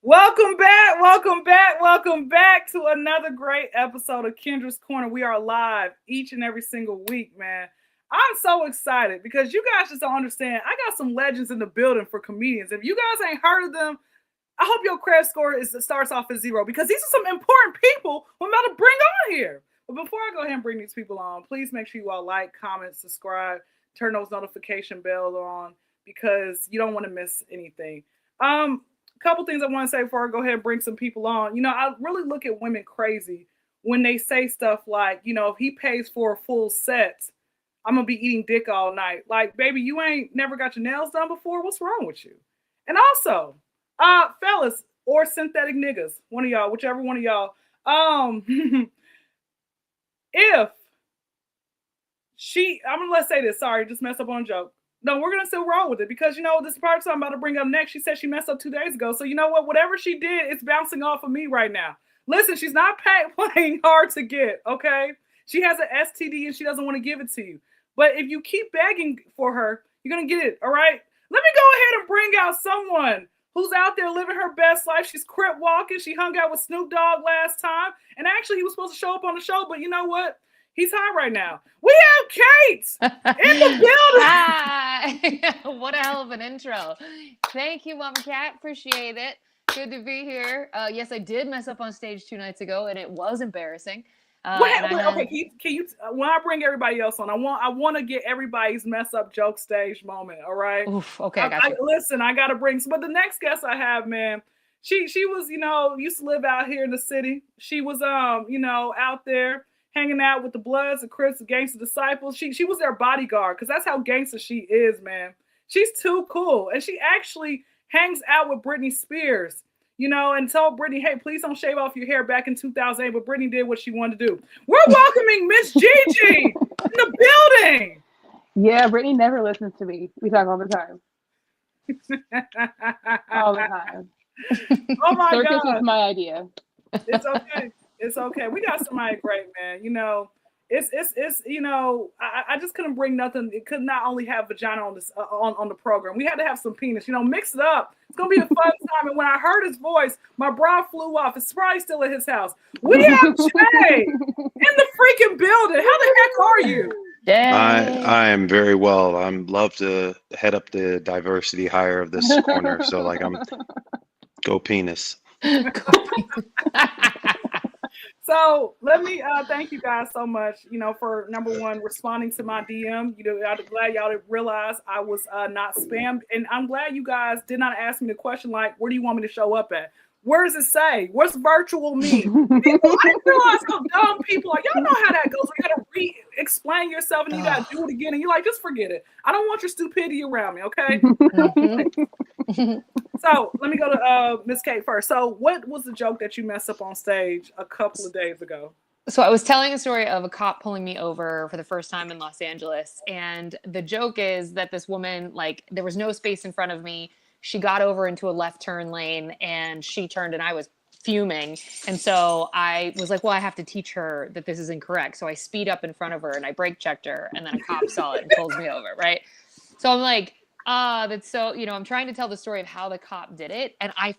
Welcome back to another great episode of Kyndra's Corner. We are live each and every single week, man. I'm so excited because you guys just don't understand. I got some legends in the building for comedians. If you guys ain't heard of them, I hope your credit score starts off at zero because these are some important people I'm about to bring on here. But before I go ahead and bring these people on, please make sure you all like, comment, subscribe, turn those notification bells on because you don't want to miss anything. Couple things I want to say before I go ahead and bring some people on. I really look at women crazy when they say stuff like, if he pays for a full set, I'm gonna be eating dick all night. Like, baby, you ain't never got your nails done before. What's wrong with you? And also, fellas or synthetic niggas, one of y'all, whichever one of y'all, if let's say this. Sorry, just messed up on a joke. No, we're going to still roll with it because, this part I'm about to bring up next, she said she messed up 2 days ago. So you know what? Whatever she did, it's bouncing off of me right now. Listen, she's not playing hard to get, okay? She has an STD and she doesn't want to give it to you. But if you keep begging for her, you're going to get it, all right? Let me go ahead and bring out someone who's out there living her best life. She's crip walking. She hung out with Snoop Dogg last time. And actually, he was supposed to show up on the show, but you know what? He's high right now. We have Kate in the building. Hi. What a hell of an intro. Thank you, Mama Cat. Appreciate it. Good to be here. Yes, I did mess up on stage 2 nights ago, and it was embarrassing. Okay, can you when I bring everybody else on, I want to get everybody's mess up joke stage moment. All right. Oof, okay, I got you. Listen, I got to bring. But the next guest I have, man, she was used to live out here in the city. She was out there hanging out with the Bloods, the Crips, the Gangster Disciples. She was their bodyguard because that's how gangster she is, man. She's too cool. And she actually hangs out with Britney Spears, and told Britney, hey, please don't shave off your hair back in 2008. But Britney did what she wanted to do. We're welcoming Miss Gigi in the building. Yeah, Britney never listens to me. We talk all the time. All the time. Oh my Circus God. was my idea. It's okay. It's okay. We got somebody great, man. It's I just couldn't bring nothing. It could not only have vagina on this on the program. We had to have some penis. Mix it up. It's gonna be a fun time. And when I heard his voice, my bra flew off. It's probably still at his house. We have Jay in the freaking building. How the heck are you? I am very well. I'm love to head up the diversity hire of this corner. So I'm go penis. So let me thank you guys so much, for number one, responding to my DM. I'm glad y'all realized I was not spammed. And I'm glad you guys did not ask me the question like, where do you want me to show up at? Where does it say? What's virtual mean? People, I realize how dumb people are. Y'all know how that goes. You gotta re-explain yourself and you gotta do it again. And you're like, just forget it. I don't want your stupidity around me, okay? So let me go to Miss Kate first. So what was the joke that you messed up on stage a couple of days ago? So I was telling a story of a cop pulling me over for the first time in Los Angeles. And the joke is that this woman, there was no space in front of me. She got over into a left turn lane and she turned and I was fuming. And so I was like, well, I have to teach her that this is incorrect. So I speed up in front of her and I brake checked her and then a cop saw it and pulls me over, right? So I'm like, that's so, I'm trying to tell the story of how the cop did it. And I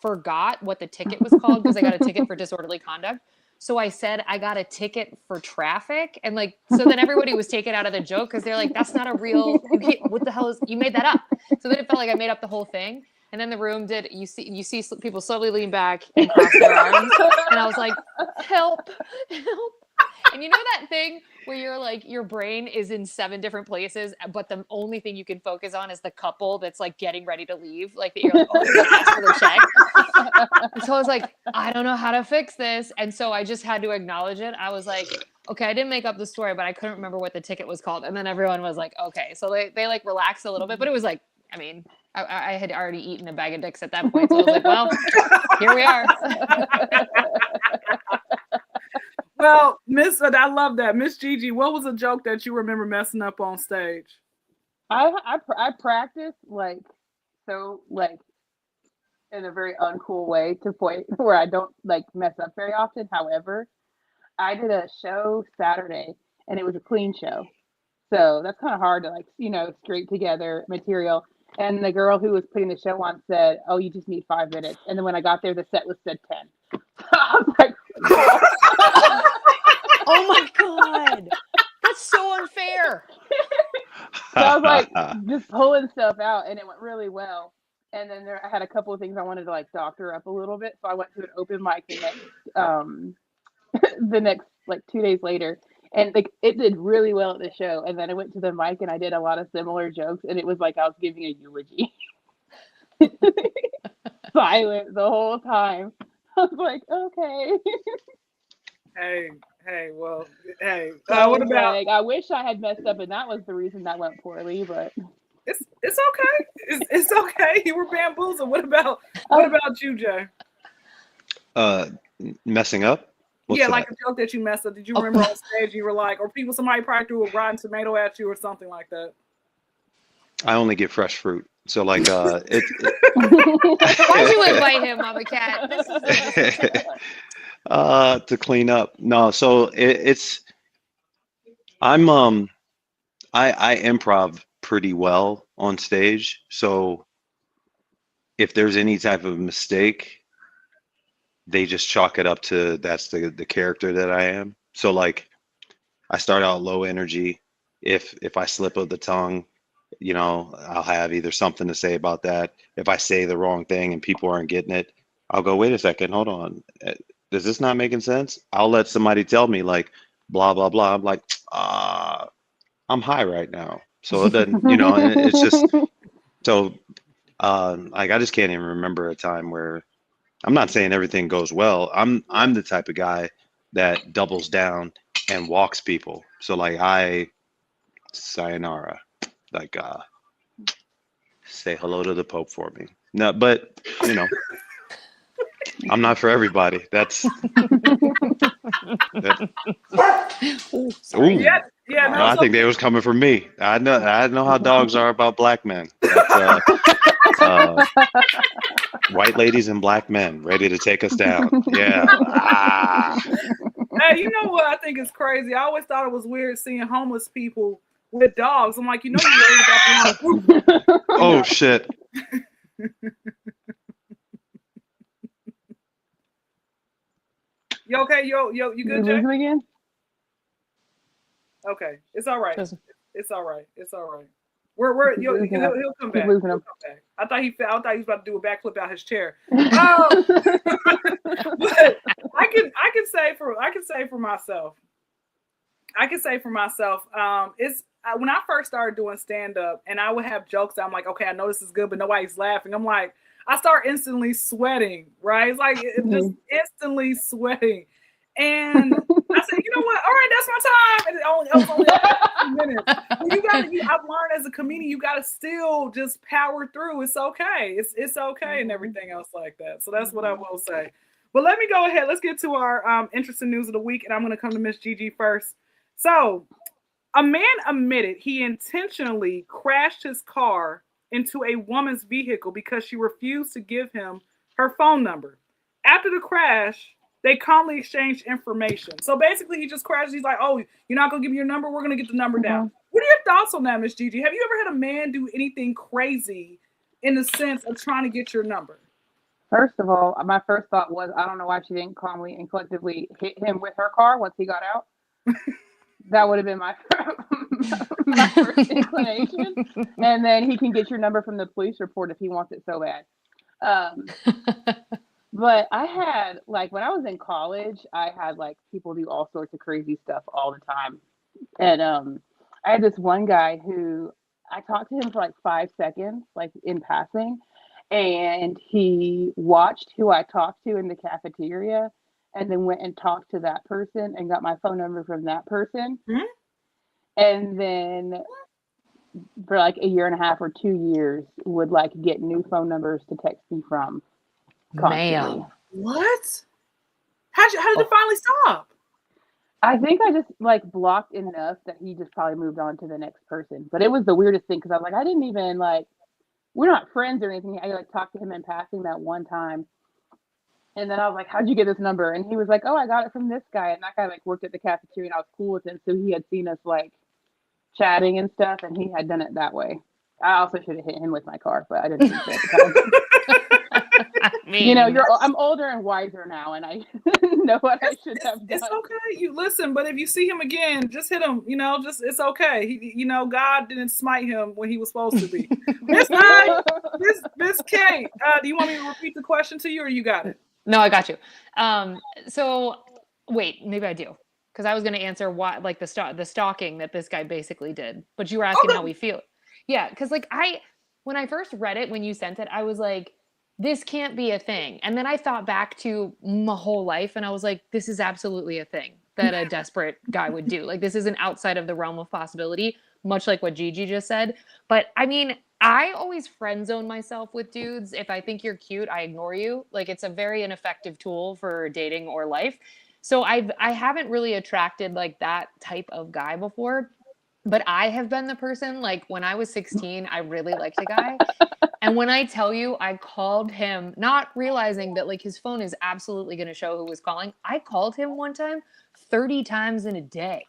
forgot what the ticket was called because I got a ticket for disorderly conduct. So I said, I got a ticket for traffic. And so then everybody was taken out of the joke because they're like, that's not a real, what the hell you made that up. So then it felt like I made up the whole thing. And then the room you see people slowly lean back and cross their arms. And I was like, help. And you know that thing where you're like, your brain is in 7 different places, but the only thing you can focus on is the couple that's getting ready to leave. That you're like, oh, they're ask for their check. And so I was like, I don't know how to fix this. And so I just had to acknowledge it. I was like, okay, I didn't make up the story, but I couldn't remember what the ticket was called. And then everyone was like, okay. So they relaxed a little bit, but it was I had already eaten a bag of dicks at that point. So I was like, well, here we are. Well, I love that. Miss Gigi, what was a joke that you remember messing up on stage? I practice in a very uncool way to point where I don't mess up very often. However, I did a show Saturday and it was a clean show. So that's kind of hard to scrape together material. And the girl who was putting the show on said, "Oh, you just need 5 minutes." And then when I got there, the set was said 10. So I was like, "Cool." Oh my God. That's so unfair. So I was like just pulling stuff out, and it went really well. And then I had a couple of things I wanted to like doctor up a little bit, so I went to an open mic the next like 2 days later, and like it did really well at the show. And then I went to the mic and I did a lot of similar jokes, and it was like I was giving a eulogy. Silent the whole time. I was like, okay. Well, hey. So What about? like, I wish I had messed up, and that was the reason that went poorly. But It's okay. It's okay. You were bamboozled. What about you, Jay? Messing up? What's yeah, that? like a joke that you messed up. Did you remember on stage you were like, or somebody probably threw a rotten tomato at you or something like that? I only get fresh fruit. So like Why'd you invite him, Mama Cat? This is to clean up. No, so I improv pretty well on stage. So if there's any type of mistake, they just chalk it up to that's the character that I am. So like I start out low energy. If I slip of the tongue, I'll have either something to say about that. If I say the wrong thing and people aren't getting it, I'll go, wait a second, hold on. Does this not making sense? I'll let somebody tell me like blah blah blah. I'm like, I'm high right now. So then, and it's just so like I just can't even remember a time where I'm not saying everything goes well. I'm the type of guy that doubles down and walks people. So like sayonara, like say hello to the Pope for me. No, but I'm not for everybody. That's ooh. Yeah, no, I think they was coming for me. I know how dogs are about black men. White ladies and black men ready to take us down. Yeah. Hey, you know what I think is crazy? I always thought it was weird seeing homeless people with dogs. I'm like, you're worried about the oh shit. You okay? You good, Jay? Again? Okay, it's all right. It's all right. It's all right. He'll come back. He'll come back. I thought he was about to do a backflip out his chair. But I can say for myself. It's when I first started doing stand up, and I would have jokes. I'm like, okay, I know this is good, but nobody's laughing. I'm like, I start instantly sweating. Right? It's like just instantly sweating. And I said, you know what? All right, that's my time. And it was only 2 minutes. I've learned as a comedian, you got to still just power through. It's okay. It's okay and everything else like that. So that's what I will say. But let me go ahead. Let's get to our interesting news of the week. And I'm going to come to Miss Gigi first. So a man admitted he intentionally crashed his car into a woman's vehicle because she refused to give him her phone number. After the crash, they calmly exchanged information. So basically, he just crashed. He's like, oh, you're not going to give me your number? We're going to get the number down. What are your thoughts on that, Miss Gigi? Have you ever had a man do anything crazy in the sense of trying to get your number? First of all, my first thought was, I don't know why she didn't calmly and collectively hit him with her car once he got out. That would have been my first inclination. And then he can get your number from the police report if he wants it so bad. But I had, like, when I was in college, I had, like, people do all sorts of crazy stuff all the time. And I had this one guy who I talked to him for, like, 5 seconds, like, in passing. And he watched who I talked to in the cafeteria and then went and talked to that person and got my phone number from that person. Mm-hmm. And then for, like, 1.5 or 2 years would, like, get new phone numbers to text me from. Constantly. Man, what? How did it finally stop? I think I just like blocked enough that he just probably moved on to the next person. But it was the weirdest thing because I was like, I didn't even like, we're not friends or anything. I like talked to him in passing that one time, and then I was like, how'd you get this number? And he was like, oh, I got it from this guy, and that guy like worked at the cafeteria, and I was cool with him, so he had seen us like chatting and stuff, and he had done it that way. I also should have hit him with my car, but I didn't think so at the time. I mean, You know, I'm older and wiser now, and I know what I should have done. It's okay. You listen, but if you see him again, just hit him. You know, just it's okay. God didn't smite him when he was supposed to be. Miss Kate, do you want me to repeat the question to you, or you got it? No, I got you. So wait, maybe I do, because I was going to answer why, like the stalking that this guy basically did, but you were asking how we feel. Yeah, because like when I first read it, when you sent it, I was like, this can't be a thing. And then I thought back to my whole life and I was like, this is absolutely a thing that a desperate guy would do. Like, this isn't outside of the realm of possibility, much like what Gigi just said. But I mean, I always friend zone myself with dudes. If I think you're cute, I ignore you. Like, it's a very ineffective tool for dating or life. So I haven't really attracted like that type of guy before. But I have been the person, like when I was 16, I really liked a guy. And when I tell you, I called him, not realizing that like his phone is absolutely going to show who was calling. I called him one time 30 times in a day.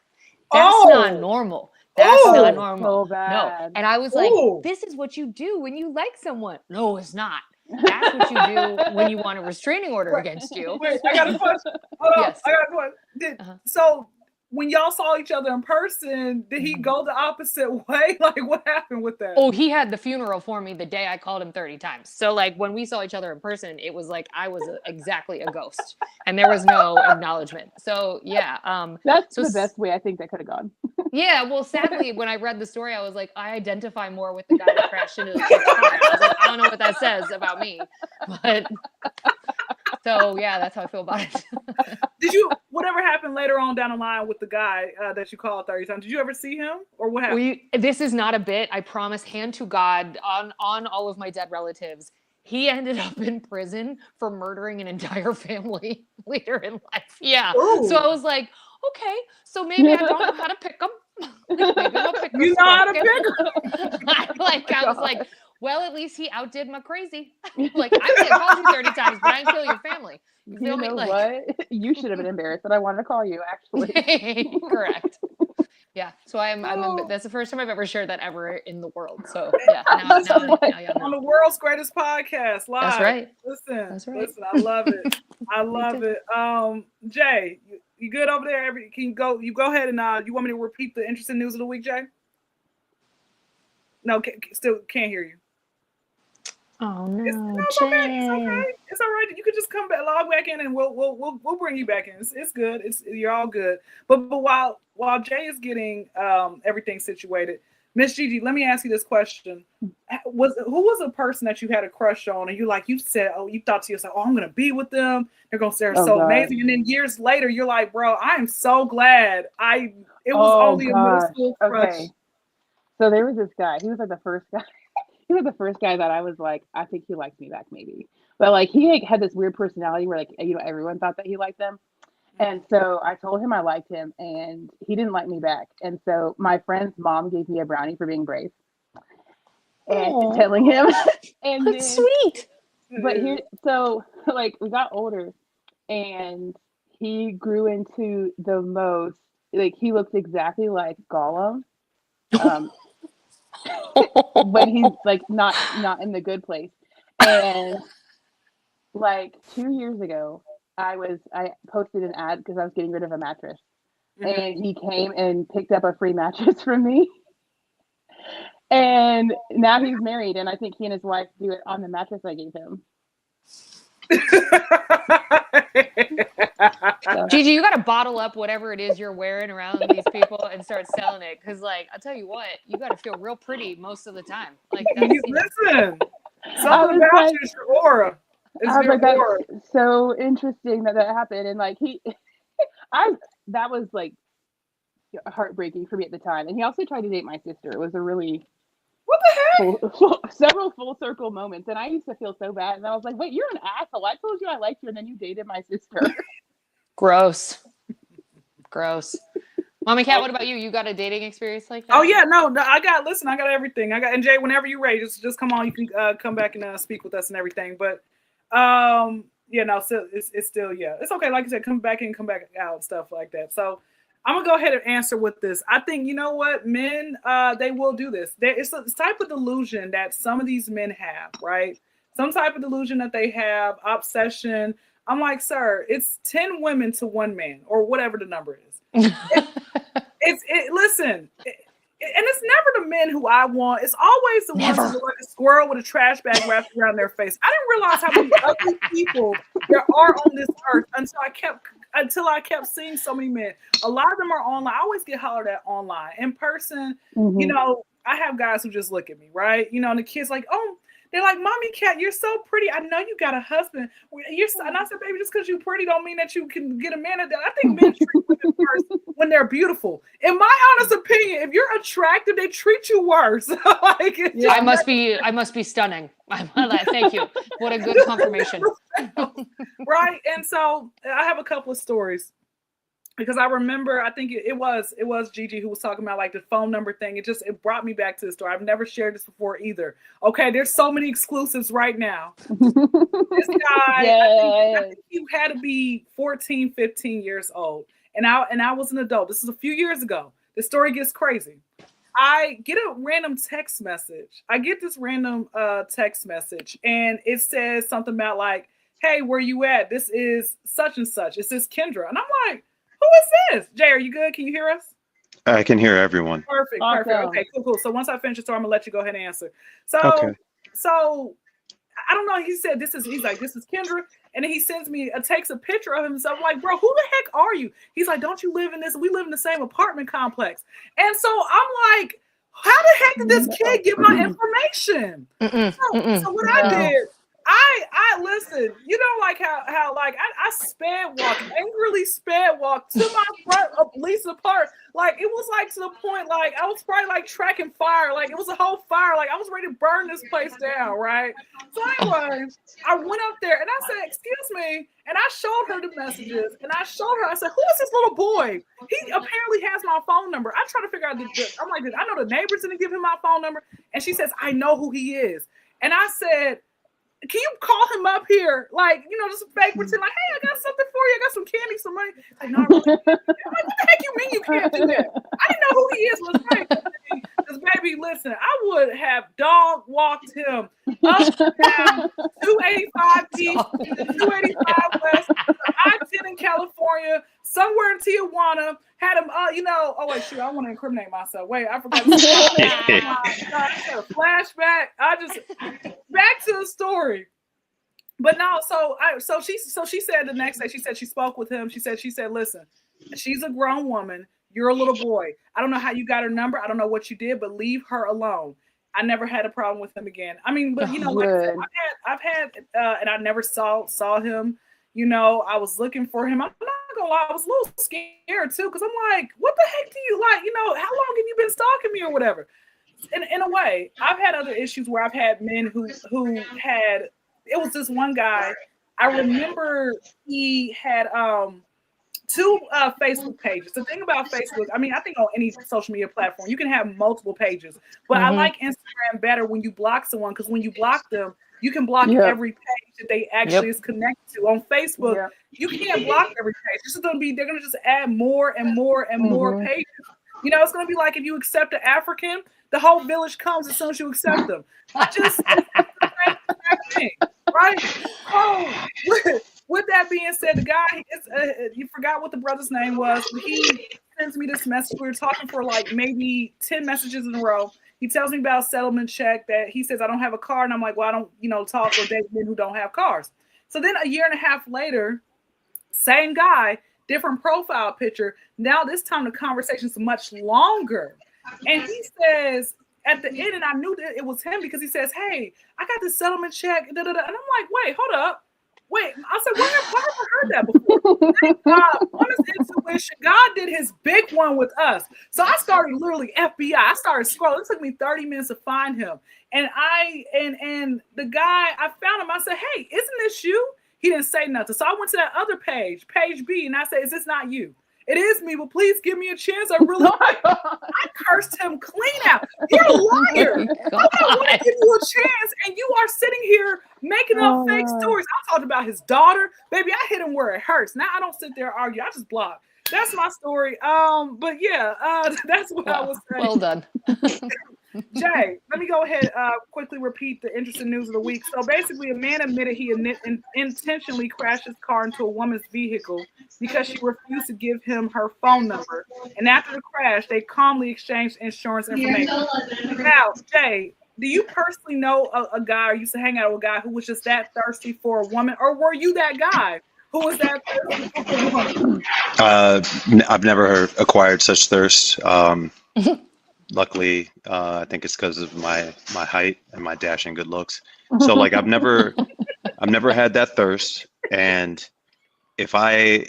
That's not normal. That's not normal. So bad. No. And I was like, this is what you do when you like someone. No, it's not. That's what you do when you want a restraining order against you. Wait, I got a question. Hold on. Yes. I got a question. So when y'all saw each other in person, did he go the opposite way? Like, what happened with that? Oh, he had the funeral for me the day I called him 30 times. So like when we saw each other in person, it was like I was exactly a ghost and there was no acknowledgement. So yeah. That's the best way I think that could have gone. Yeah, well, sadly, when I read the story, I was like, I identify more with the guy that crashed into the car. I was like, I don't know what that says about me. But so yeah, that's how I feel about it. Whatever happened later on down the line with the guy that you called 30 times, did you ever see him or what happened? This is not a bit. I promise, hand to God, on all of my dead relatives. He ended up in prison for murdering an entire family later in life. Yeah. Ooh. So I was like, okay, so maybe I don't know how to pick them. Maybe I'll pick you know how to pick them. I was like, well, at least he outdid my crazy. Like, I didn't call you 30 times, but I didn't kill your family. You feel me? Know what? You should have been embarrassed that I wanted to call you, actually. Correct. Yeah. So that's the first time I've ever shared that ever in the world. So yeah. Now on the world's greatest podcast live. That's right. Listen, I love it. I love it. Jay, you good over there? You go ahead and you want me to repeat the interesting news of the week, Jay? No, still can't hear you. Oh no, it's okay. It's all right. You could just come back, log back in, and we'll bring you back in. It's good. You're all good. But while Jay is getting everything situated, Miss Gigi, let me ask you this question: who was a person that you had a crush on, and you said, you thought to yourself, I'm gonna be with them. They're so amazing, and then years later, you're like, bro, I am so glad it was only a middle school crush. Okay. So there was this guy. He was like the first guy. He was the first guy that I was like, I think he likes me back, maybe. But like he had this weird personality where everyone thought that he liked them. And so I told him I liked him and he didn't like me back. And so my friend's mom gave me a brownie for being brave. And telling him. And that's sweet. But we got older and he grew into the most, he looked exactly like Gollum. But he's not in the good place. And 2 years ago, I posted an ad because I was getting rid of a mattress, and he came and picked up a free mattress from me. And now he's married, and I think he and his wife do it on the mattress I gave him. Gigi, you got to bottle up whatever it is you're wearing around these people and start selling it. Because, I'll tell you what, you got to feel real pretty most of the time. Listen, something about you is your aura. That's so interesting that happened. And that was heartbreaking for me at the time. And he also tried to date my sister. It was a really what the heck? Several full circle moments. And I used to feel so bad. And I was like, wait, you're an asshole. I told you I liked you and then you dated my sister. Gross. Mommy Cat, what about you? You got a dating experience like that? Oh yeah, no, I got everything. And Jay, whenever you're ready, just come on. You can come back and speak with us and everything. But it's still it's okay. Like I said, come back in, come back out, stuff like that. So I'm gonna go ahead and answer with this. I think, you know what, men, they will do this. It's a type of delusion that some of these men have, right? Some type of delusion that they have, obsession. I'm like, sir, it's 10 women to one man, or whatever the number is. Listen, and it's never the men who I want. It's always the ones who look like a squirrel with a trash bag wrapped around their face. I didn't realize how many ugly people there are on this earth until I kept seeing so many men. A lot of them are online. I always get hollered at online. In person, you know, I have guys who just look at me, right? You know, and the kids like, oh, they're like, Mommy Cat, you're so pretty. I know you got a husband. And I said, baby, just because you're pretty don't mean that you can get a man at that. I think men treat women worse when they're beautiful. In my honest opinion, if you're attractive, they treat you worse. Like, I must be stunning. Thank you. What a good confirmation. Right. And so I have a couple of stories. Because I remember, I think it was Gigi who was talking about like the phone number thing. It brought me back to the story. I've never shared this before either. Okay, there's so many exclusives right now. This guy, I think he had to be 14, 15 years old. And I was an adult. This is a few years ago. The story gets crazy. I get a random text message. I get this random text message, and it says something about like, hey, where you at? This is such and such. It says Kyndra. And I'm like, who is this? Jay, are you good? Can you hear us? I can hear everyone. Perfect. Awesome. Perfect. Okay, cool. So once I finish the story, I'm gonna let you go ahead and answer. So I don't know. He said he's like, this is Kyndra. And then he sends me takes a picture of him. So I'm like, bro, who the heck are you? He's like, don't you live in this? We live in the same apartment complex. And so I'm like, how the heck did this kid get my information? So what I did, I listen, you know, like how like I angrily sped walk to my front of Lisa's apartment. Like it was like to the point, like I was probably like tracking fire. Like it was a whole fire. Like I was ready to burn this place down, right? So anyway, I went up there and I said, excuse me. And I showed her the messages and I showed her, I said, who is this little boy? He apparently has my phone number. I try to figure out I'm like, I know the neighbors didn't give him my phone number. And she says, I know who he is. And I said, can you call him up here? Like, you know, just fake pretend like, hey, I got something for you. I got some candy, some money. Like, no, really. I'm like, what the heck you mean you can't do that? I didn't know who he is. Because, baby, listen, I would have dog walked him up down 285 East, 285 West, I-10 in California, somewhere in Tijuana, had him, you know, oh, wait, shoot, I want to incriminate myself. Wait, I forgot to say flashback. Back to the story. But no, so she said the next day, she said she spoke with him. She said, listen, she's a grown woman. You're a little boy. I don't know how you got her number. I don't know what you did, but leave her alone. I never had a problem with him again. I mean, but you know, like I said, I've had, and I never saw him. You know, I was looking for him. I'm not gonna lie, I was a little scared too, because I'm like, what the heck do you like? You know, how long have you been stalking me or whatever? In a way, I've had other issues where I've had men who had. It was this one guy. I remember he had two Facebook pages. The thing about Facebook, I mean, I think on any social media platform, you can have multiple pages. But I like Instagram better when you block someone, because when you block them, you can block every page that they actually is connected to. On Facebook, you can't block every page. They're gonna just add more and more and more pages. You know, it's gonna be like if you accept an African, the whole village comes as soon as you accept them. It's the same thing, right? Oh, with that being said, the guy, you forgot what the brother's name was. He sends me this message. We were talking for like maybe 10 messages in a row. He tells me about a settlement check that he says, I don't have a car. And I'm like, well, I don't, you know, talk or date men who don't have cars. So then a year and a half later, same guy, different profile picture. Now this time the conversation's much longer. And he says at the end, and I knew that it was him because he says, hey, I got this settlement check. And I'm like, wait, hold up. Wait, I said, why have I heard that before? Thank God, on his intuition, God did his big one with us. So I started literally FBI. I started scrolling. It took me 30 minutes to find him. And and the guy, I found him. I said, hey, isn't this you? He didn't say nothing. So I went to that other page, page B, and I said, is this not you? It is me, but please give me a chance. I cursed him clean out. You're a liar. I want to give you a chance, and you are sitting here making up fake stories. I talked about his daughter. Baby, I hit him where it hurts. Now I don't sit there and argue. I just block. That's my story. But yeah, that's what I was saying. Well done. Jay, let me go ahead quickly repeat the interesting news of the week. So basically, a man admitted he intentionally crashed his car into a woman's vehicle because she refused to give him her phone number. And after the crash, they calmly exchanged insurance information. Now, Jay, do you personally know a guy or used to hang out with a guy who was just that thirsty for a woman? Or were you that guy who was that thirsty for a woman? I've never acquired such thirst. Luckily, I think it's because of my height and my dashing good looks. So like I've never had that thirst. And if I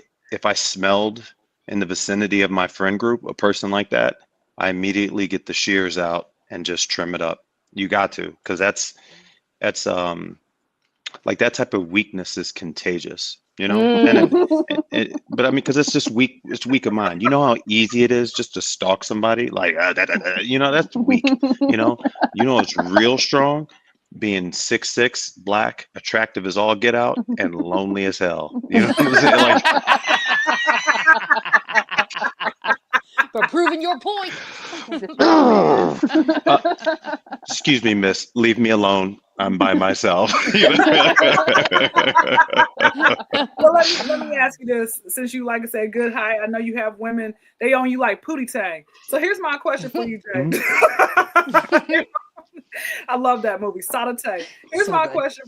smelled in the vicinity of my friend group a person like that, I immediately get the shears out and just trim it up. You got to, because that's like that type of weakness is contagious, you know. But I mean, because it's just weak. It's weak of mind. You know how easy it is just to stalk somebody, like you know, that's weak. You know it's real strong. Being 6'6", black, attractive as all get out, and lonely as hell. You know what I'm saying? Like, For proving your point. excuse me, miss. Leave me alone. I'm by myself. Well, let me ask you this. Since you, like I said, good height, I know you have women, they own you like Pootie Tang. So here's my question for you, Jay. I love that movie, Sadate. Here's my question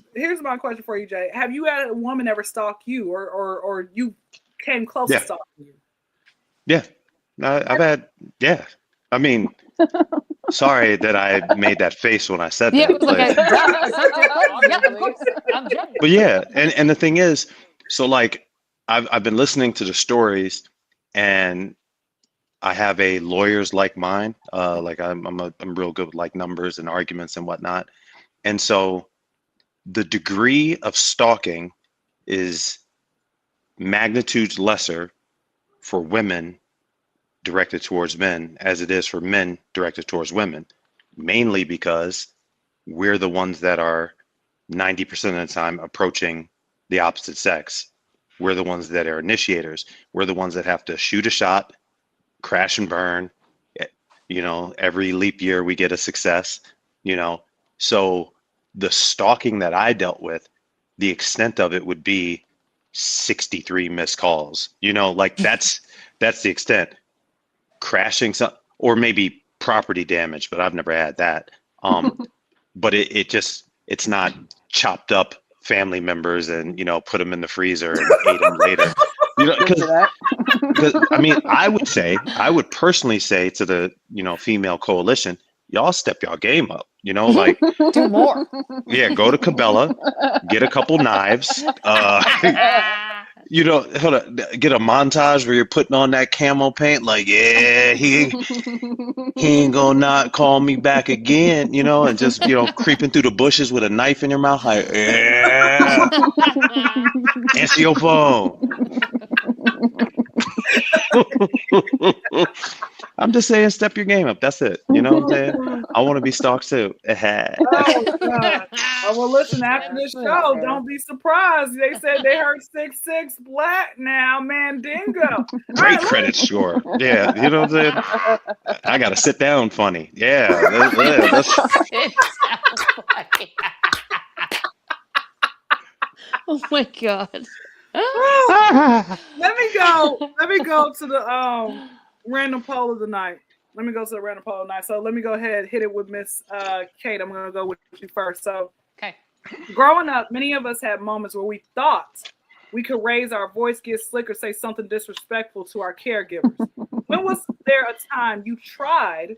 for you, Jay. Have you had a woman ever stalk you, or you came close to stalking you? Yeah. I've had, yeah. I mean, sorry that I made that face when I said that. But yeah, and the thing is, so like I've been listening to the stories, and I have a lawyer's like mind. Like I'm real good with like numbers and arguments and whatnot. And so the degree of stalking is magnitudes lesser for women directed towards men as it is for men directed towards women, mainly because we're the ones that are 90% of the time approaching the opposite sex. We're the ones that are initiators. We're the ones that have to shoot a shot, crash and burn. You know, every leap year we get a success, you know. So the stalking that I dealt with, the extent of it would be 63 missed calls, you know, like that's the extent. Crashing some, or maybe property damage, but I've never had that. But it's not chopped up family members and, you know, put them in the freezer and ate them later. You know, because I mean, I would personally say to the, you know, female coalition, y'all step y'all game up, you know, like do more. Yeah, go to Cabela, get a couple knives. You know, get a montage where you're putting on that camo paint, like, yeah, he ain't gonna not call me back again, you know, and just, you know, creeping through the bushes with a knife in your mouth, like, yeah, answer your phone. I'm just saying, step your game up. That's it. You know what I'm saying? I want to be stalked too. Oh, God. Well, listen, after this show, don't be surprised. They said they heard 6'6" black now, Mandingo. Great credit score. Yeah, you know what I'm saying? I got to sit down funny. Yeah. That's... It sounds funny. Oh, my God. Let me go to the random poll of the night. So let me go ahead, hit it with Miss Kate. I'm gonna go with you first. So, okay. Growing up, many of us had moments where we thought we could raise our voice, get slick, or say something disrespectful to our caregivers. When was there a time you tried,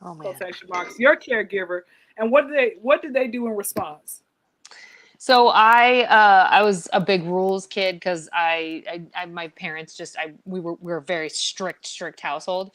quotation marks, your caregiver, and what did they do in response? So I was a big rules kid because my parents we were a very strict household.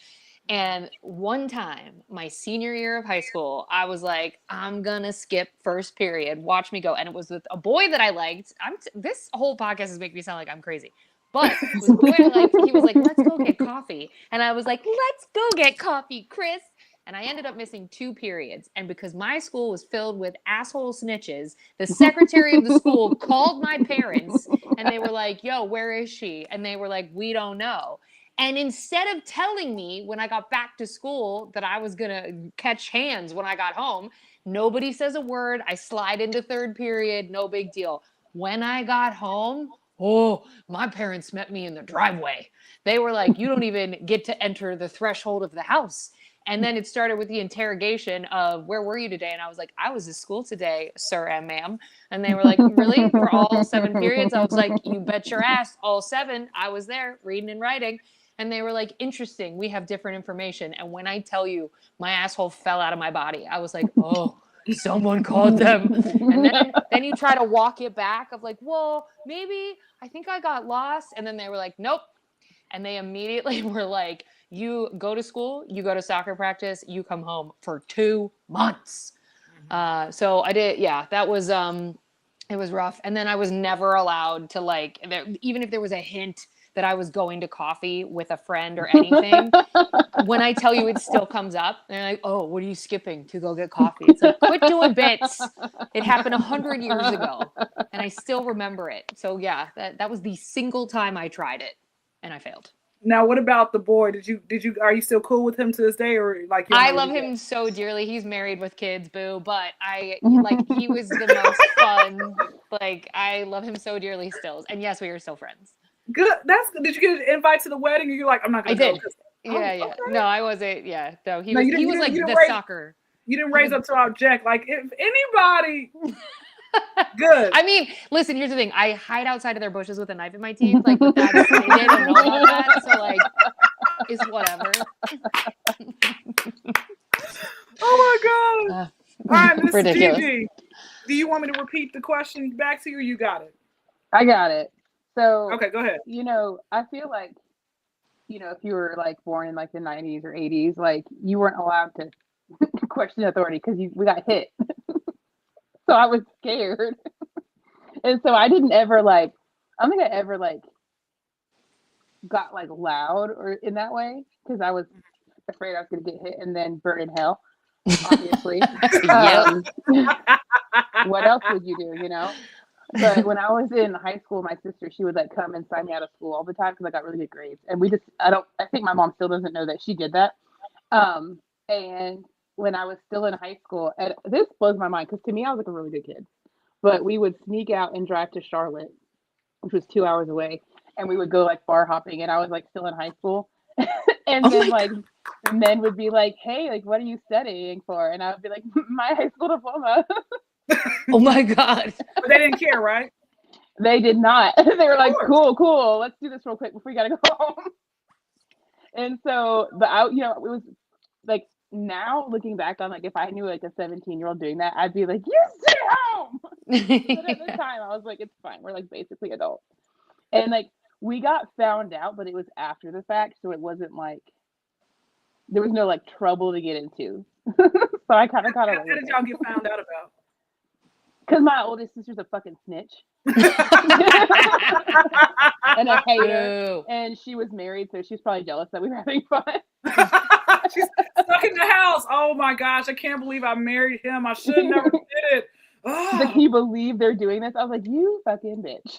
And one time, my senior year of high school, I was like, I'm gonna skip first period. Watch me go. And it was with a boy that I liked. This whole podcast is making me sound like I'm crazy. But it was a boy I liked. He was like, let's go get coffee. And I was like, let's go get coffee, Chris. And I ended up missing 2 periods. And because my school was filled with asshole snitches, the secretary of the school called my parents and they were like, yo, where is she? And they were like, we don't know. And instead of telling me when I got back to school that I was going to catch hands when I got home, nobody says a word. I slide into third period, no big deal. When I got home, oh, my parents met me in the driveway. They were like, you don't even get to enter the threshold of the house. And then it started with the interrogation of, where were you today? And I was like, I was at school today, sir and ma'am. And they were like, really? For all 7 periods? I was like, you bet your ass, all 7. I was there reading and writing. And they were like, interesting. We have different information. And when I tell you, my asshole fell out of my body. I was like, oh, someone called them. And then you try to walk it back of like, well, maybe I think I got lost. And then they were like, nope. And they immediately were like, you go to school, you go to soccer practice, you come home for 2 months. So I did, yeah, that was, it was rough. And then I was never allowed to like, even if there was a hint that I was going to coffee with a friend or anything, when I tell you, it still comes up. And they're like, oh, what are you skipping to go get coffee? It's like, quit doing bits. It happened 100 years ago. And I still remember it. So yeah, that was the single time I tried it and I failed. Now, what about the boy? Are you still cool with him to this day, or like? I love him so dearly. He's married with kids, boo. But he was the most fun. Like, I love him so dearly still. And yes, we are still friends. Good. That's good. Did you get an invite to the wedding? Or you're like, I'm not going to go. I did. Yeah. Okay. No, I wasn't. Yeah. No, he was like the soccer. You didn't raise up to our Jack. Like, if anybody. Good. I mean, listen, here's the thing. I hide outside of their bushes with a knife in my teeth. Like, but that's, they didn't know about that. So, like, it's whatever. Oh, my God. All right, Miss Ridiculous. Gigi, do you want me to repeat the question back to you, or you got it? I got it. So, okay, go ahead. I feel like, if you were like born in like the 90s or 80s, like you weren't allowed to question authority because we got hit. So I was scared. And so I didn't ever I don't think I ever got like loud or in that way because I was afraid I was going to get hit and then burn in hell, obviously. What else would you do, But when I was in high school, my sister, she would like come and sign me out of school all the time because I got really good grades. And I think my mom still doesn't know that she did that. And when I was still in high school, and this blows my mind because to me, I was like a really good kid. But we would sneak out and drive to Charlotte, which was 2 hours away. And we would go like bar hopping. And I was like still in high school. And then like men would be like, hey, like, what are you studying for? And I would be like, my high school diploma. Oh my God. But they didn't care, right? They did not. They were like, cool. Let's do this real quick before we got to go home. And so, but it was like, now looking back on like, if I knew like a 17-year-old doing that, I'd be like, you stay home. But at the time I was like, it's fine. We're like basically adults. And like, we got found out, but it was after the fact. So it wasn't like, there was no like trouble to get into. So I kind of got it. How did y'all get found out about? Because my oldest sister's a fucking snitch. And a hater. Ew. And she was married, so she's probably jealous that we were having fun. She's stuck in the house. Oh my gosh, I can't believe I married him. I should never did it. She's like, can you believe they're doing this? I was like, you fucking bitch.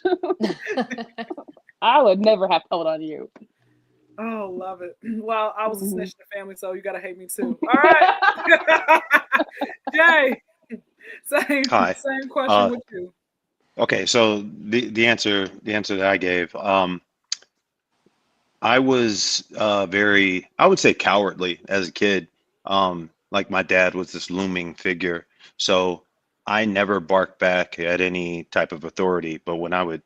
I would never have told on you. Oh, love it. Well, I was a snitch in the family, so you gotta hate me too. All right. Jay. Same question with you. Okay, so the answer that I gave, I was very, I would say cowardly as a kid. Like my dad was this looming figure, so I never barked back at any type of authority. But when I would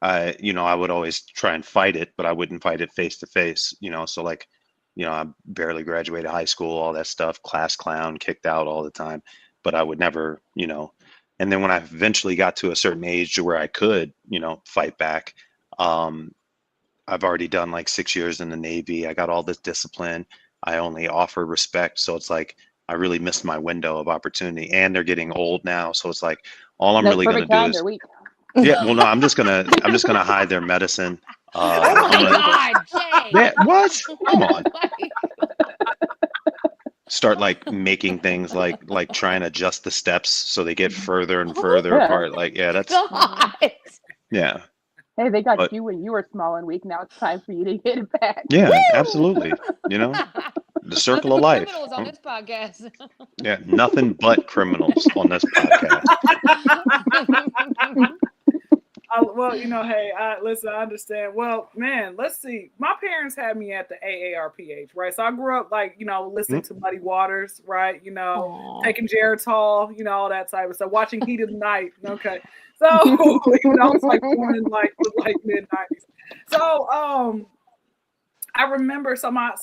always try and fight it, but I wouldn't fight it face to face. So like, I barely graduated high school, all that stuff, class clown, kicked out all the time. But I would never, and then when I eventually got to a certain age to where I could, fight back, I've already done like 6 years in the Navy. I got all this discipline. I only offer respect. So it's like, I really missed my window of opportunity, and they're getting old now. So it's like, all I'm really going to do is, yeah, well, no, I'm just going to hide their medicine. Oh my God, Jay. Yeah, what? Come on. Start like making things like trying to adjust the steps so they get further and further apart. Like, yeah, that's God. yeah. Hey, they got But you when you were small and weak. Now it's time for you to get it back. yeah, Woo! absolutely. You know, the circle Nothing of but life. criminals on this podcast. Yeah, nothing but criminals on this podcast. Well, hey, listen, I understand. Well, man, let's see. My parents had me at the AARP age, right? So I grew up like, listening to Muddy Waters, right? Aw. Taking Geritol, all that type of stuff, watching Heat of the Night. Okay. So, I was like born in like mid 90s. So, I remember, so my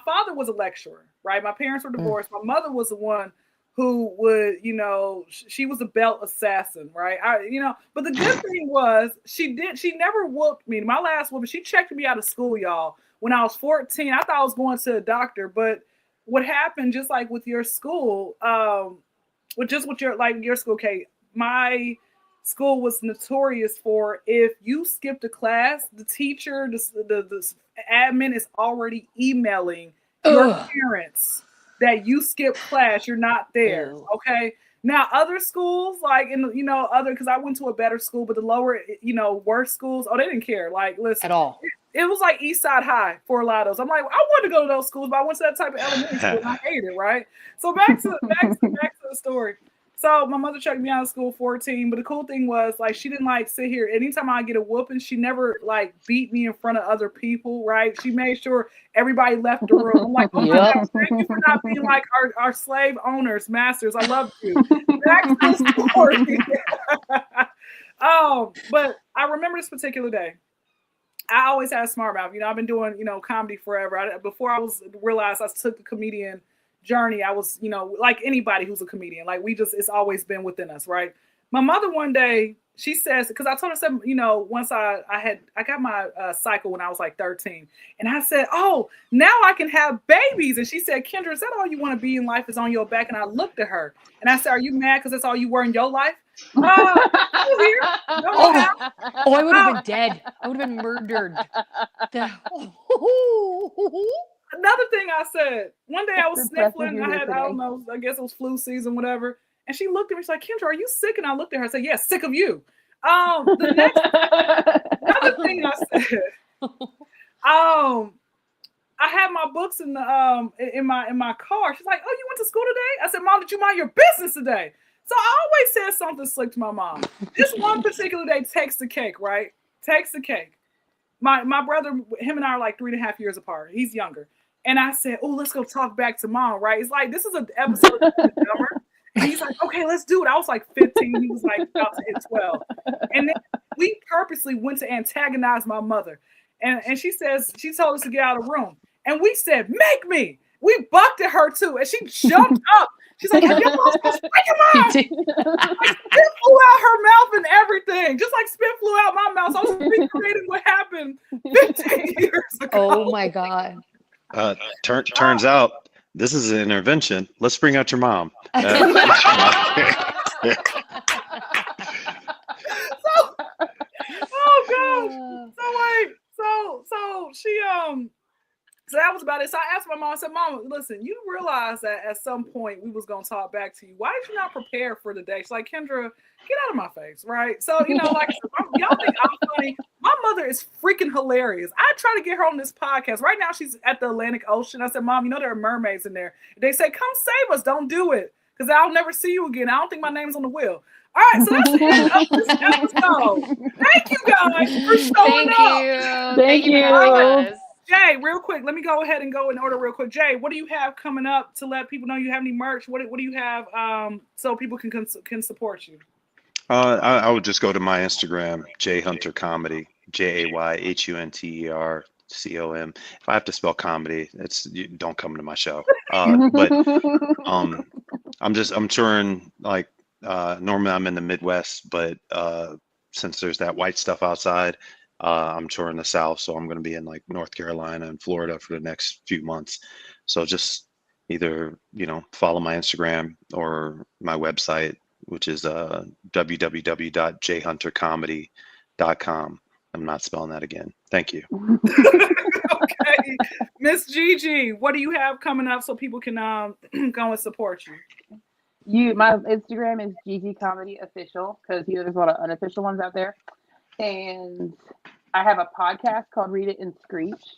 father was a lecturer, right? My parents were divorced. My mother was the one who would, she was a belt assassin, right? But the good thing was she never whooped me. My last whooping, she checked me out of school, y'all. When I was 14, I thought I was going to a doctor, but what happened, just like with your school, with your school, Kate, my school was notorious for if you skipped a class, the teacher, the admin is already emailing your parents that you skipped class, you're not there. Ew. Okay. Now other schools, like because I went to a better school, but the lower, worse schools, they didn't care. Like, listen, At all. it was like East Side High for a lot of those. I'm like, I wanted to go to those schools, but I went to that type of elementary school and I hated it, right? So back to the story. So my mother checked me out of school 14, but the cool thing was like she didn't like sit here. Anytime I get a whooping, she never like beat me in front of other people, right? She made sure everybody left the room. I'm like, oh my God, thank you for not being like our slave owners, masters. I love you. Back to the story. But I remember this particular day. I always had a smart mouth. I've been doing, comedy forever. Before I realized I took the comedian journey, I was, like anybody who's a comedian, like it's always been within us, right? My mother one day, she says, because I told her, once I got my cycle when I was like 13, and I said, oh, now I can have babies. And she said, Kyndra, is that all you want to be in life is on your back? And I looked at her and I said, are you mad because that's all you were in your life? I would have been dead. I would have been murdered. Another thing I said, one day I was sniffling. I don't know, I guess it was flu season, whatever. And she looked at me, she's like, Kyndra, are you sick? And I looked at her and said, yes, sick of you. Another thing I said, I had my books in the in my car. She's like, oh, you went to school today? I said, Mom, did you mind your business today? So I always said something slick to my mom. This one particular day takes the cake, right? Takes the cake. My brother, him and I are like 3.5 years apart. He's younger. And I said, oh, let's go talk back to Mom, right? It's like, this is an episode of Dumber. And he's like, okay, let's do it. I was like 15. He was like about to hit 12. And then we purposely went to antagonize my mother. And she told us to get out of the room. And we said, make me. We bucked at her too. And she jumped up. She's like, have you lost this freaking mouth? Spit flew out her mouth and everything. Just like spit flew out my mouth. So I was recreating what happened 15 years ago. Oh my God. Turns out this is an intervention. Let's bring out your mom. So she so that was about it. So I asked my mom, I said, Mama, listen, you realize that at some point we was gonna talk back to you. Why did you not prepare for the day? She's like, Kyndra, get out of my face, right? So, like y'all think I'm funny. My mother is freaking hilarious. I try to get her on this podcast. Right now she's at the Atlantic Ocean. I said, Mom, there are mermaids in there. They say, come save us. Don't do it. Because I'll never see you again. I don't think my name's on the wheel. All right, so that's the end of this episode. Thank you guys for showing up. Thank you for having us. Jay, real quick, let me go ahead and go in order real quick. Jay, what do you have coming up to let people know you have any merch? What do you have so people can support you? I would just go to my Instagram, Jay Hunter Comedy, JayHunterCom. If I have to spell comedy, don't come to my show. But I'm touring like normally I'm in the Midwest, but since there's that white stuff outside, I'm touring the South, so I'm going to be in like North Carolina and Florida for the next few months. So just either follow my Instagram or my website, which is www.jayhuntercomedy.com. I'm not spelling that again. Thank you. Okay, Miss Gigi, what do you have coming up so people can go and support you? My Instagram is Gigi Comedy Official because there's a lot of unofficial ones out there. And I have a podcast called Read It and Screech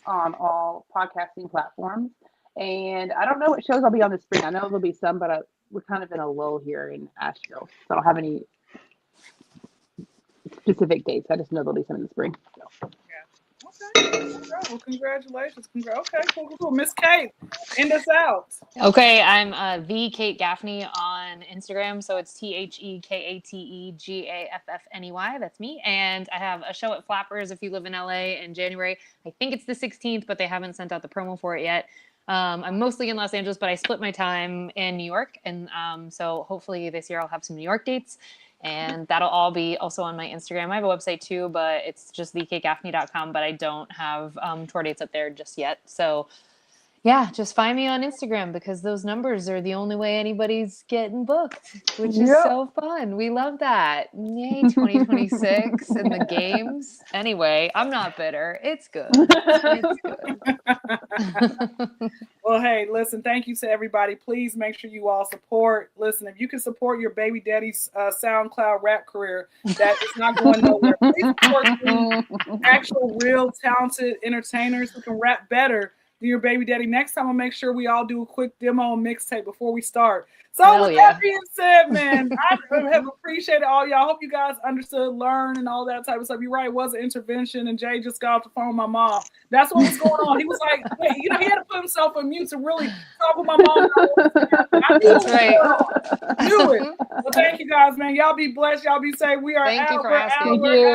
on all podcasting platforms. And I don't know what shows I'll be on this spring. I know there'll be some, but we're kind of in a lull here in Asheville. So I don't have any specific dates. I just know there'll be some in the spring. So. Okay. Well, congratulations. Okay, cool. Miss Kate, end us out. Okay, I'm the Kate Gaffney on Instagram, so it's TheKateGaffney. That's me, and I have a show at Flappers if you live in LA in January. I think it's the 16th, but they haven't sent out the promo for it yet. I'm mostly in Los Angeles, but I split my time in New York, and so hopefully this year I'll have some New York dates. And that'll all be also on my Instagram. I have a website too, but it's just thekategaffney.com, but I don't have tour dates up there just yet. So yeah, just find me on Instagram because those numbers are the only way anybody's getting booked, which is so fun. We love that. Yay, 2026 and the games. Anyway, I'm not bitter. It's good. It's good. Well, hey, listen, thank you to everybody. Please make sure you all support. Listen, if you can support your baby daddy's SoundCloud rap career, that is not going nowhere. Please support actual, real, talented entertainers who can rap better than your baby daddy. Next time, I'll make sure we all do a quick demo and mixtape before we start. So with that being said, man, I have appreciated all y'all. Hope you guys understood, learn, and all that type of stuff. You're right, it was an intervention, and Jay just got off the phone with my mom. That's what was going on. He was like, wait, he had to put himself on mute to really talk with my mom. I knew That's right. Knew it. Well, thank you guys, man. Y'all be blessed. Y'all be safe. We are Thank out. you for We're asking. out. We're out.